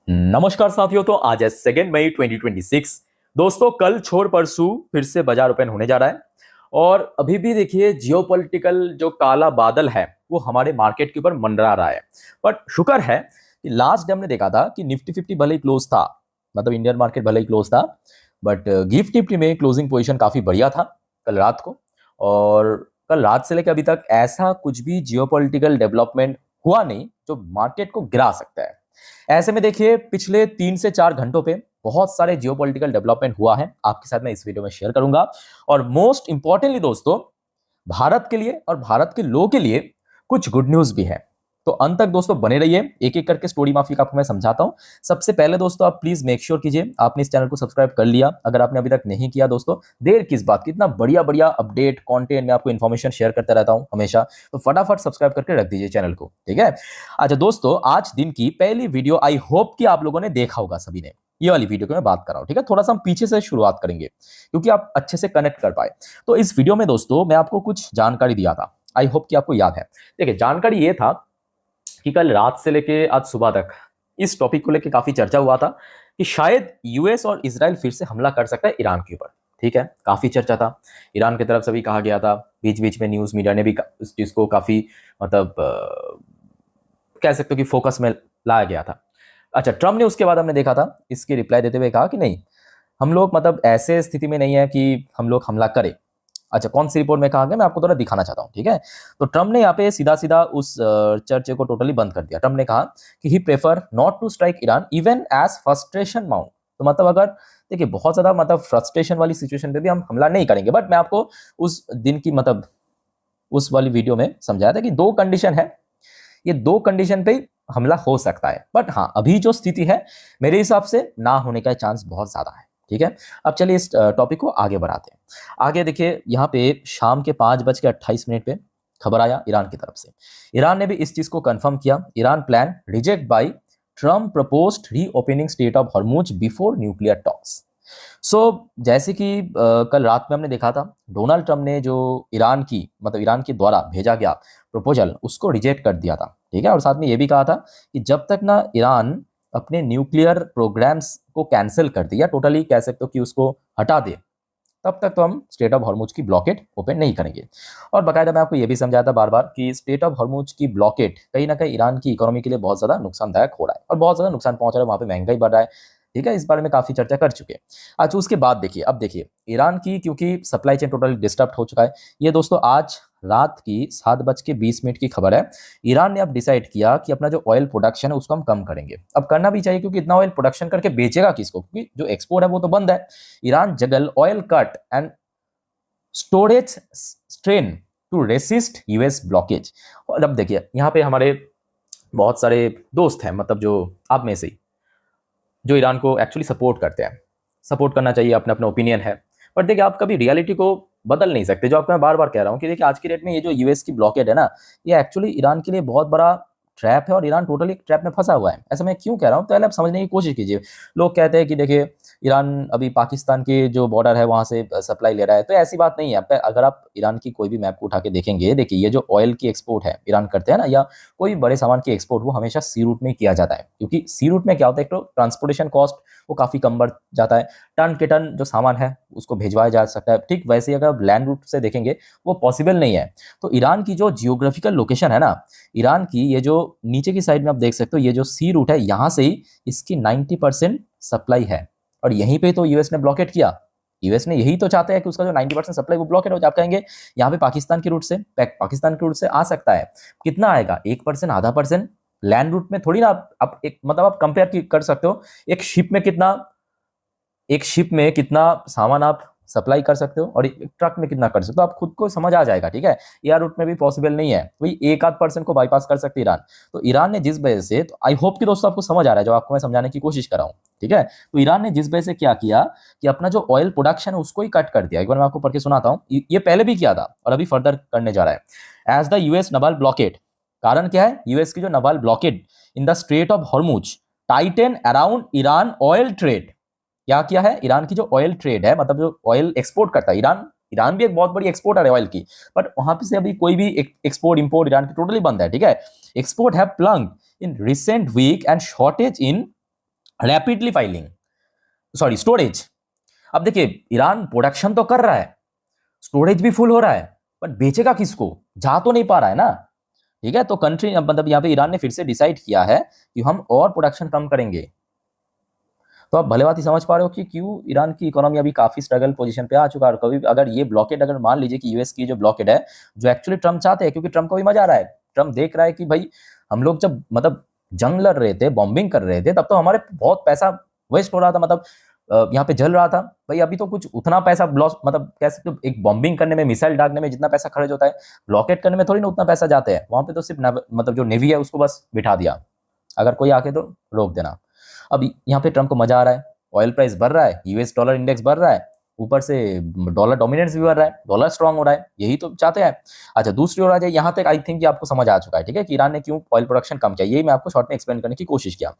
नमस्कार साथियों। तो आज है 2 मई 2026। दोस्तों, कल छोड़ परसों फिर से बाजार ओपन होने जा रहा है और अभी भी देखिए जियोपॉलिटिकल जो काला बादल है वो हमारे मार्केट के ऊपर मंडरा रहा है। बट शुक्र है कि लास्ट डे हमने देखा था कि निफ्टी 50 भले ही क्लोज था, मतलब इंडियन मार्केट भले ही क्लोज था, बट गिफ्ट निफ्टी में क्लोजिंग पोजीशन काफी बढ़िया था कल रात को। और कल रात से लेकर अभी तक ऐसा कुछ भी जियोपॉलिटिकल डेवलपमेंट हुआ नहीं जो मार्केट को गिरा सकता है। ऐसे में देखिए पिछले 3 से 4 घंटों पे बहुत सारे जियोपॉलिटिकल डेवलपमेंट हुआ है, आपके साथ मैं इस वीडियो में शेयर करूंगा। और मोस्ट इंपॉर्टेंटली दोस्तों, भारत के लिए और भारत के लोगों के लिए कुछ गुड न्यूज भी है। तो अंत तक दोस्तों बने रहिए, एक एक करके स्टोरी माफी का आपको मैं समझाता हूं। सबसे पहले दोस्तों आप प्लीज मेक श्योर कीजिए आपने इस चैनल को सब्सक्राइब कर लिया। अगर आपने अभी तक नहीं किया दोस्तों, देर किस बात की, इतना बढ़िया बढ़िया अपडेट कंटेंट में आपको इन्फॉर्मेशन शेयर करता रहता हूं हमेशा, तो फटाफट सब्सक्राइब करके रख दीजिए चैनल को, ठीक है। अच्छा दोस्तों, आज दिन की पहली वीडियो आई होप कि आप लोगों ने देखा होगा सभी ने। ये वाली वीडियो की मैं बात कर रहा हूं, ठीक है। थोड़ा सा हम पीछे से शुरुआत करेंगे क्योंकि आप अच्छे से कनेक्ट कर पाए। तो इस वीडियो में दोस्तों मैं आपको कुछ जानकारी दिया था, आई होप कि आपको याद है। देखिए, जानकारी ये था कि कल रात से लेके आज सुबह तक इस टॉपिक को लेके काफी चर्चा हुआ था कि शायद यूएस और इजराइल फिर से हमला कर सकता है ईरान के ऊपर, ठीक है। काफी चर्चा था, ईरान की तरफ से भी कहा गया था, बीच बीच में न्यूज मीडिया ने भी इस चीज को काफी मतलब कह सकते हो कि फोकस में लाया गया था। अच्छा, ट्रम्प ने उसके बाद हमने देखा था इसके रिप्लाई देते हुए कहा कि नहीं, हम लोग मतलब ऐसे स्थिति में नहीं है कि हम लोग हमला करें। अच्छा, कौन सी रिपोर्ट में कहा गया मैं आपको थोड़ा दिखाना चाहता हूं, ठीक है। तो ट्रम्प ने यहाँ पे सीधा सीधा उस चर्चे को टोटली बंद कर दिया। ट्रम्प ने कहा कि he prefer not to strike Iran even as frustration mount. तो मतलब अगर देखिए बहुत ज्यादा मतलब फ्रस्ट्रेशन वाली सिचुएशन पे भी हम हमला नहीं करेंगे, बट मैं आपको उस दिन की मतलब उस वाली वीडियो में समझाया था कि दो कंडीशन है, ये दो कंडीशन पे ही हमला हो सकता है। बट हाँ, अभी जो स्थिति है मेरे हिसाब से ना होने का चांस बहुत ज्यादा है, ठीक है। अब चलिए इस टॉपिक को आगे बढ़ाते हैं। आगे देखिए, यहाँ पे शाम के 5:28 पे खबर आया ईरान की तरफ से। ईरान ने भी इस चीज को कंफर्म किया, Iran plan reject by Trump proposed reopening strait of Hormuz before nuclear talks. So जैसे कि कल रात में हमने देखा था, डोनाल्ड ट्रम्प ने जो ईरान की मतलब ईरान के द्वारा भेजा गया प्रपोजल उसको रिजेक्ट कर दिया था, ठीक है। और साथ में ये भी कहा था कि जब तक ना ईरान अपने न्यूक्लियर प्रोग्राम्स को कैंसिल कर दे या टोटली कह सकते हो कि उसको हटा दे, तब तक तो हम स्टेट ऑफ हॉर्मुज की ब्लॉकेट ओपन नहीं करेंगे। और बाकायदा मैं आपको ये भी समझाया था बार बार कि स्टेट ऑफ हॉर्मुज की ब्लॉकेट कहीं ना कहीं ईरान की इकोनॉमी के लिए बहुत ज्यादा नुकसानदायक हो रहा है और बहुत ज्यादा नुकसान पहुंच रहा है, वहां पे महंगाई बढ़ रहा है, ठीक है। इस बारे में काफी चर्चा कर चुके हैं। अच्छा, उसके बाद देखिए, अब देखिए ईरान की क्योंकि सप्लाई चेन टोटली डिस्टर्ब हो चुका है। ये दोस्तों आज रात की 7:20 की खबर है। ईरान ने अब डिसाइड किया कि अपना जो ऑयल प्रोडक्शन है उसको हम कम करेंगे। अब करना भी चाहिए क्योंकि इतना ऑयल प्रोडक्शन करके बेचेगा किसको, क्योंकि जो एक्सपोर्ट है वो तो बंद है। Iran juggle oil cut and storage strain to resist US blockage. और अब देखिए यहाँ पे हमारे बहुत सारे दोस्त हैं, मतलब जो आप में से ही जो ईरान को एक्चुअली सपोर्ट करते हैं। सपोर्ट करना चाहिए, अपना अपना ओपिनियन है, बट देखिए आप कभी रियलिटी को बदल नहीं सकते। जो आपको मैं बार बार कह रहा हूँ कि देखिए आज की डेट में ये जो यूएस की ब्लॉकेड है ना, ये एक्चुअली ईरान के लिए बहुत बड़ा ट्रैप है और ईरान टोटली ट्रैप में फंसा हुआ है। ऐसा मैं क्यों कह रहा हूँ, पहले आप समझने की कोशिश कीजिए। लोग कहते हैं कि देखिए ईरान अभी पाकिस्तान के जो बॉर्डर है वहां से सप्लाई ले रहा है, तो ऐसी बात नहीं है। अगर आप ईरान की कोई भी मैप को उठा के देखेंगे, देखिए ये जो ऑयल की एक्सपोर्ट है ईरान करते हैं ना, या कोई भी बड़े सामान की एक्सपोर्ट, वो हमेशा सी रूट में किया जाता है। क्योंकि सी रूट में क्या होता है, एक तो ट्रांसपोर्टेशन कॉस्ट वो काफी कम बढ़ जाता है, टन के टन जो सामान है उसको भेजवाया जा सकता है। ठीक वैसे ही अगर आप लैंड रूट से देखेंगे वो पॉसिबल नहीं है। तो ईरान की जो जियोग्राफिकल लोकेशन है ना, ईरान की ये जो नीचे की साइड में आप देख सकते हो, ये जो सी रूट है यहाँ से ही इसकी 90% सप्लाई है। और यहीं पे तो यूएस ने ब्लॉकेट किया। यूएस ने यही तो चाहता है कि उसका जो 90% सप्लाई वो ब्लॉकेट हो जाए। आप कहेंगे यहाँ पे पाकिस्तान के रूट से आ सकता है, कितना आएगा, 1%, आधा परसेंट। लैंड रूट में थोड़ी ना आप एक मतलब आप कंपेयर कर सकते हो एक शिप में कितना सामान आप सप्लाई कर सकते हो और एक ट्रक में कितना कर सकते हो, आप खुद को समझ आ जाएगा, ठीक है। एयर रूट में भी पॉसिबल नहीं है, वही 1-8% को बाईपास कर सकते ईरान। तो ईरान ने जिस वजह से, तो आई होप कि दोस्तों आपको समझ आ रहा है जो आपको मैं समझाने की कोशिश कर रहा हूँ, ठीक है। तो ईरान ने जिस वजह से क्या किया कि अपना जो ऑयल प्रोडक्शन है उसको ही कट कर दिया। एक बार मैं आपको पढ़ के सुनाता हूँ, ये पहले भी किया था और अभी फर्दर करने जा रहा है। As the US Nawal blockade, कारण क्या है, यूएस की जो Nawal blockade in the straight of Hormuz Titan around Iran oil trade. क्या किया है, ईरान की जो ऑयल ट्रेड है, मतलब जो ऑयल एक्सपोर्ट करता है ईरान, ईरान भी एक बहुत बड़ी एक्सपोर्टर है ऑयल की, बट वहां पे से अभी कोई भी एक्सपोर्ट इंपोर्ट ईरान की टोटली बंद है, ठीक है। एक्सपोर्ट है plunge in recent week and shortage in rapidly filling, sorry storage. अब देखिए ईरान प्रोडक्शन तो कर रहा है, स्टोरेज भी फुल हो रहा है, पर बेचेगा किसको, जा तो नहीं पा रहा है ना। ठीक है, तो कंट्री मतलब यहाँ पे ईरान ने फिर से डिसाइड किया है कि हम और प्रोडक्शन कम करेंगे। तो आप भले बात ही समझ पा रहे हो कि क्यों ईरान की इकोनॉमी अभी काफी स्ट्रगल पोजीशन पे आ चुका है। और कभी अगर ये ब्लॉकेड, अगर मान लीजिए कि यूएस की जो ब्लॉकेड है, जो एक्चुअली ट्रम्प चाहते हैं, क्योंकि ट्रम्प को भी मजा आ रहा है, ट्रम्प देख रहा है कि भाई हम लोग जब मतलब जंग लड़ रहे थे, बॉम्बिंग कर रहे थे, तब तो हमारे बहुत पैसा वेस्ट हो रहा था, मतलब यहाँ पे जल रहा था। भाई अभी तो कुछ उतना पैसा लॉस, मतलब कह सकते हो एक बॉम्बिंग करने में, मिसाइल दागने में जितना पैसा खर्च होता है, ब्लॉकेट करने में थोड़ी ना उतना पैसा जाते हैं। वहां पे तो सिर्फ मतलब जो नेवी है उसको बस बिठा दिया, अगर कोई आके तो रोक देना। अब यहाँ पे ट्रम्प को मजा आ रहा है, ऑयल प्राइस बढ़ रहा है, यूएस डॉलर इंडेक्स बढ़ रहा है, ऊपर से डॉलर डोमिनेंस भी बढ़ रहा है, डॉलर स्ट्रांग हो रहा है, यही तो चाहते हैं। अच्छा, दूसरी ओर आ जाए, यहाँ तक आई थिंक कि आपको समझ आ चुका है, ठीक है, कि ईरान ने क्यों ऑयल प्रोडक्शन कम किया, यही मैं आपको शॉर्ट में एक्सप्लेन करने की कोशिश किया।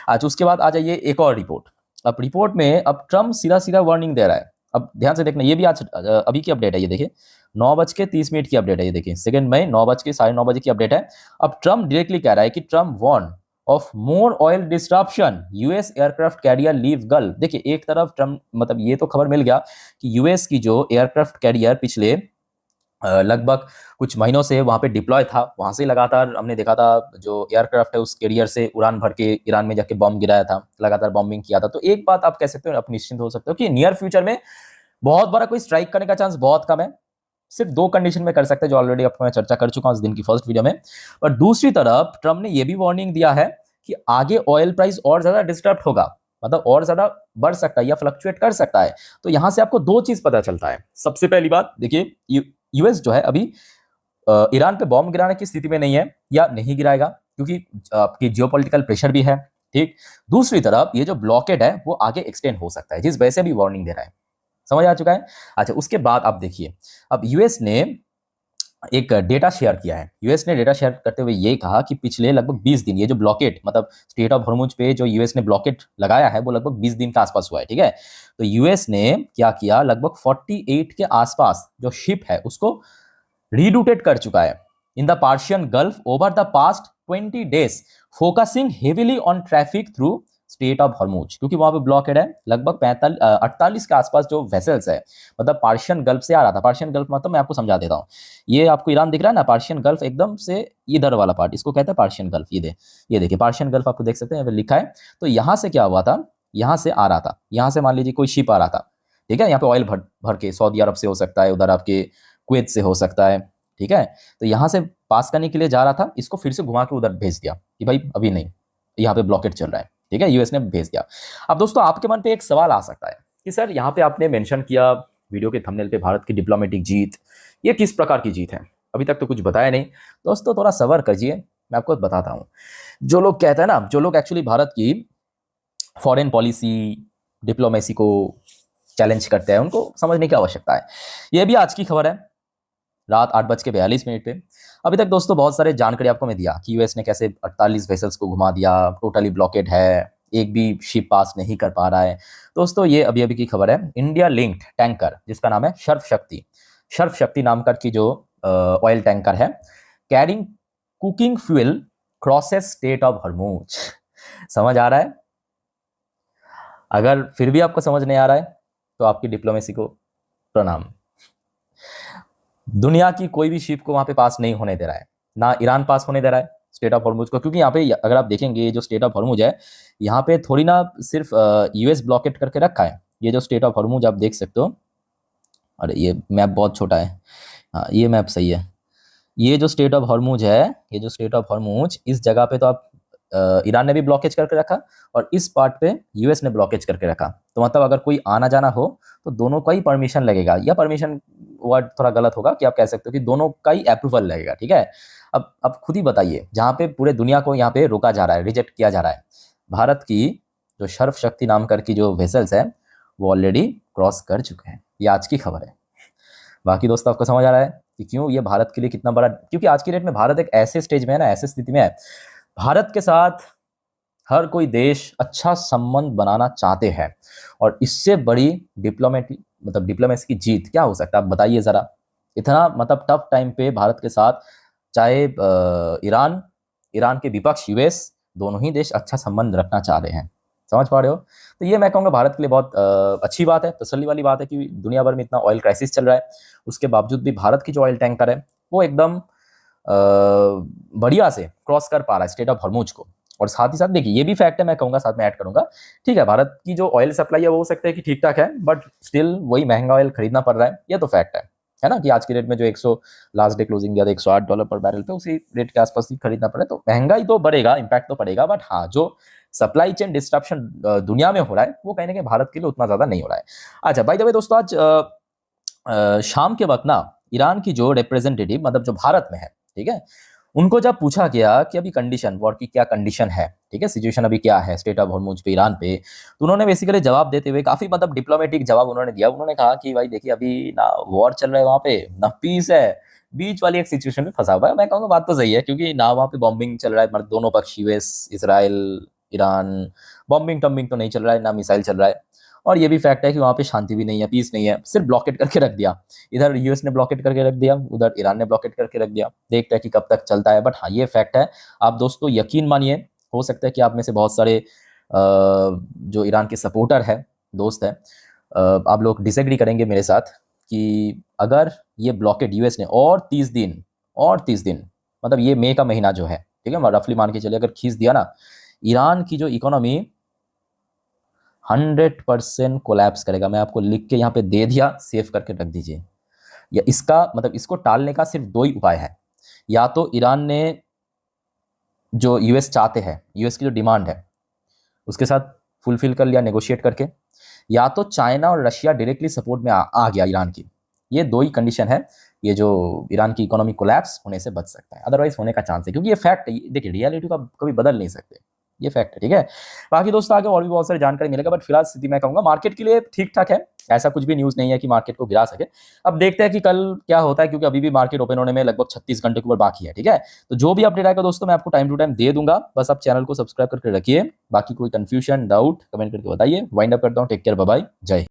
अच्छा, उसके बाद आ जाइए एक और रिपोर्ट। अब रिपोर्ट में अब ट्रम्प सीधा सीधा वार्निंग दे रहा है। अब ध्यान से देखना, ये भी आज अभी की अपडेट है, ये देखिए 9:30 की अपडेट है, ये देखिए 2 मई 9:09 की अपडेट है। अब ट्रम्प डायरेक्टली कह रहा है कि Trump warn of more oil disruption, US aircraft carrier leave Gulf. देखिए एक तरफ ट्रम्प, मतलब ये तो खबर मिल गया कि यूएस की जो एयरक्राफ्ट कैरियर पिछले लगभग कुछ महीनों से वहां पे डिप्लॉय था, वहां से लगातार हमने देखा था जो एयरक्राफ्ट है उस कैरियर से उड़ान भर के ईरान में जाके बॉम्ब गिराया था, लगातार बॉम्बिंग किया था। तो एक बात आप कह सकते हो, आप निश्चिंत हो सकते हो कि नियर फ्यूचर में बहुत बड़ा कोई स्ट्राइक करने का चांस बहुत कम है। सिर्फ 2 कंडीशन में कर सकते हैं, जो ऑलरेडी आपको मैं चर्चा कर चुका हूं इस दिन की फर्स्ट वीडियो में। और दूसरी तरफ ट्रम्प ने यह भी वार्निंग दिया है कि आगे ऑयल प्राइस और ज्यादा डिस्टर्ब होगा, मतलब और ज्यादा बढ़ सकता है या फ्लक्चुएट कर सकता है। तो यहां से आपको 2 चीज पता चलता है। सबसे पहली बात देखिए, यूएस जो है अभी ईरान पे बॉम्ब गिराने की स्थिति में नहीं है, या नहीं गिराएगा, क्योंकि आपकी जियोपॉलिटिकल प्रेशर भी है। ठीक, दूसरी तरफ ये जो ब्लॉकेड है वो आगे एक्सटेंड हो सकता है, जिस वजह से भी वार्निंग दे रहा है। समझ आ चुका है। अच्छा, उसके बाद आप देखिए, अब यूएस ने एक डेटा शेयर किया है। यूएस ने डेटा शेयर करते हुए ये कहा कि पिछले लगभग 20 दिन ये जो ब्लॉकेट, मतलब स्टेट ऑफ हॉर्मुज पे जो यूएस ने ब्लॉकेट लगाया है, वो लगभग 20 दिन के आसपास हुआ है। ठीक है, तो यूएस ने क्या किया, लगभग 48 के आसपास जो शिप है उसको रीरूटेड कर चुका है in the Persian gulf over the past 20 days, focusing heavily on traffic through state of Hormuz, क्योंकि वहां पे ब्लॉकेड है। लगभग 48 के आसपास जो वेसल्स है, मतलब पर्शियन गल्फ से आ रहा था। पर्शियन गल्फ मतलब मैं आपको समझा देता हूँ, ये आपको ईरान दिख रहा है ना, पर्शियन गल्फ एकदम से इधर वाला पार्ट, इसको कहते हैं पर्शियन गल्फ। ये देखिए पर्शियन गल्फ आपको देख सकते हैं, लिखा है। तो यहाँ से क्या हुआ था, यहाँ से आ रहा था, यहाँ से मान लीजिए कोई शिप आ रहा था, ठीक है, यहाँ पे ऑयल भर भर के सऊदी अरब से हो सकता है, उधर आपके कुवैत से हो सकता है। ठीक है, तो यहाँ से पास करने के लिए जा रहा था, इसको फिर से घुमा के उधर भेज दिया कि भाई अभी नहीं, यहाँ पे ब्लॉकेट चल रहा है। ठीक है, यूएस ने भेज दिया। अब दोस्तों आपके मन पे एक सवाल आ सकता है कि सर यहाँ पे आपने मेंशन किया वीडियो के थंबनेल पे भारत की डिप्लोमेटिक जीत, ये किस प्रकार की जीत है, अभी तक तो कुछ बताया नहीं। दोस्तों थोड़ा सब्र करिए, मैं आपको बताता हूँ। जो लोग कहते हैं ना, जो लोग एक्चुअली भारत की फॉरेन पॉलिसी, डिप्लोमेसी को चैलेंज करते हैं, उनको समझने की आवश्यकता है। ये भी आज की खबर है, रात 8:42 पे। अभी तक दोस्तों बहुत सारे जानकारी आपको मैं दिया कि यूएस ने कैसे 48 वेसल्स को घुमा दिया, टोटली ब्लॉकेड है, एक भी शिप पास नहीं कर पा रहा है। दोस्तों ये अभी अभी की खबर है, इंडिया लिंक्ड टैंकर जिसका नाम है शर्फ शक्ति नाम का की जो ऑयल टैंकर है, carrying cooking fuel crosses state of Hormuz. समझ आ रहा है? अगर फिर भी आपको समझ नहीं आ रहा है तो आपकी डिप्लोमेसी को प्रणाम। दुनिया की कोई भी शिप को वहां पे पास नहीं होने दे रहा है, ना ईरान पास होने दे रहा है स्टेट ऑफ हॉर्मुज को, क्योंकि यहाँ पे अगर आप देखेंगे ये जो स्टेट ऑफ हॉर्मुज है, यहाँ पे थोड़ी ना सिर्फ यूएस ब्लॉकेट करके रखा है। ये जो स्टेट ऑफ हॉर्मुज आप देख सकते हो, अरे ये मैप बहुत छोटा है, हाँ ये मैप सही है। ये जो स्टेट ऑफ हॉर्मुज है, ये जो स्टेट ऑफ हॉर्मुज, इस जगह पे तो आप ईरान ने भी ब्लॉकेज करके रखा, और इस पार्ट पे यूएस ने ब्लॉकेज करके रखा। तो मतलब अगर कोई आना जाना हो तो दोनों का ही परमिशन लगेगा, या परमिशन वर्ड थोड़ा गलत होगा, कि आप कह सकते हो कि दोनों का ही अप्रूवल लगेगा। ठीक है, अब खुद ही बताइए, जहाँ पे पूरे दुनिया को यहाँ पे रोका जा रहा है, रिजेक्ट किया जा रहा है, भारत की जो शर्फ शक्ति नाम कर की जो वेसल्स है वो ऑलरेडी क्रॉस कर चुके हैं। ये आज की खबर है। बाकी दोस्तों आपको समझ आ रहा है कि क्यों ये भारत के लिए कितना बड़ा, क्योंकि आज की डेट में भारत एक ऐसे स्टेज में है ना, ऐसे स्थिति में है, भारत के साथ हर कोई देश अच्छा संबंध बनाना चाहते हैं, और इससे बड़ी डिप्लोमेसी की जीत क्या हो सकता है, आप बताइए जरा। इतना मतलब टफ टाइम पे भारत के साथ, चाहे ईरान के विपक्ष यूएस, दोनों ही देश अच्छा संबंध रखना चाह रहे हैं। समझ पा रहे हो? तो ये मैं कहूँगा भारत के लिए बहुत अच्छी बात है, तसल्ली वाली बात है कि दुनिया भर में इतना ऑयल क्राइसिस चल रहा है, उसके बावजूद भी भारत की जो ऑयल टैंकर है वो एकदम बढ़िया से क्रॉस कर पा रहा है स्ट्रेट ऑफ हॉर्मुज को। और साथ ही साथ देखिए ये भी फैक्ट है, मैं कहूँगा साथ में ऐड करूँगा, ठीक है भारत की जो ऑयल सप्लाई है वो हो सकता है कि ठीक ठाक है, बट स्टिल वही महंगा ऑयल खरीदना पड़ रहा है, ये तो फैक्ट है ना, कि आज के रेट में जो 100 लास्ट डे क्लोजिंग दिया था $108 पर बैरल पे, उसी रेट के आसपास ही खरीदना पड़ा है, तो महंगाई तो बढ़ेगा, इंपैक्ट तो पड़ेगा, बट हाँ जो सप्लाई चेन डिस्ट्रप्शन दुनिया में हो रहा है वो कहीं ना कहीं भारत के लिए उतना ज्यादा नहीं हो रहा है। अच्छा बाय द वे दोस्तों, आज शाम के वक्त ना ईरान की जो रिप्रेजेंटेटिव मतलब जो भारत में है, ठीक है, उनको जब पूछा गया कि अभी कंडीशन वॉर की क्या कंडीशन है, ठीक है, सिचुएशन अभी क्या है स्टेट ऑफ हॉर्मुज पे ईरान पे, तो उन्होंने बेसिकली जवाब देते हुए काफी मतलब डिप्लोमेटिक जवाब उन्होंने दिया। उन्होंने कहा कि भाई देखिए अभी ना वॉर चल रहा है वहां पे, ना पीस है, बीच वाली एक सिचुएशन में फंसा हुआ है। मैं कहूँगा बात तो सही है, क्योंकि ना वहाँ पे बॉम्बिंग चल रहा है, मतलब दोनों पक्ष यूएस इसराइल ईरान, बॉम्बिंग टम्बिंग तो नहीं चल रहा है, ना मिसाइल चल रहा है, और ये भी फैक्ट है कि वहाँ पे शांति भी नहीं है, पीस नहीं है, सिर्फ ब्लॉकेट करके रख दिया। इधर यूएस ने ब्लॉकेट करके रख दिया, उधर ईरान ने ब्लॉकेट करके रख दिया, देखते हैं कि कब तक चलता है, बट हाँ ये फैक्ट है। आप दोस्तों यकीन मानिए, हो सकता है कि आप में से बहुत सारे जो ईरान के सपोर्टर है, दोस्त है, आप लोग डिसएग्री करेंगे मेरे साथ कि अगर ये ब्लॉकेट यूएस ने और 30 दिन मतलब ये मई का महीना जो है, ठीक है, रफली मान के चलिए अगर खींच दिया ना, ईरान की जो इकोनॉमी 100% कोलैप्स करेगा। मैं आपको लिख के यहाँ पे दे दिया, सेव करके रख दीजिए। या इसका मतलब इसको टालने का सिर्फ दो ही उपाय है, या तो ईरान ने जो यूएस चाहते हैं, यूएस की जो डिमांड है उसके साथ फुलफिल कर लिया नेगोशिएट करके, या तो चाइना और रशिया डायरेक्टली सपोर्ट में आ गया ईरान की। ये दो ही कंडीशन है, ये जो ईरान की इकोनॉमी कोलैप्स होने से बच सकता है, अदरवाइज होने का चांस है, क्योंकि ये फैक्ट है, देखिए रियलिटी को कभी बदल नहीं सकते, ये फैक्ट है, ठीक है। बाकी दोस्तों आगे और भी बहुत सारी जानकारी मिलेगा, बट फिलहाल स्थिति मैं कहूंगा मार्केट के लिए ठीक ठाक है, ऐसा कुछ भी न्यूज नहीं है कि मार्केट को गिरा सके। अब देखते हैं कि कल क्या होता है, क्योंकि अभी भी मार्केट ओपन होने में लगभग 36 घंटे के ऊपर बाकी है, ठीक है। तो जो भी अपडेट आएगा दोस्तों मैं आपको टाइम टू टाइम दे दूंगा, बस आप चैनल को सब्सक्राइब करके रखिए। बाकी कोई कंफ्यूजन डाउट कमेंट करके बताइए। वाइंड अप करता हूँ, टेक केयर, बाय बाय, जय हिंद।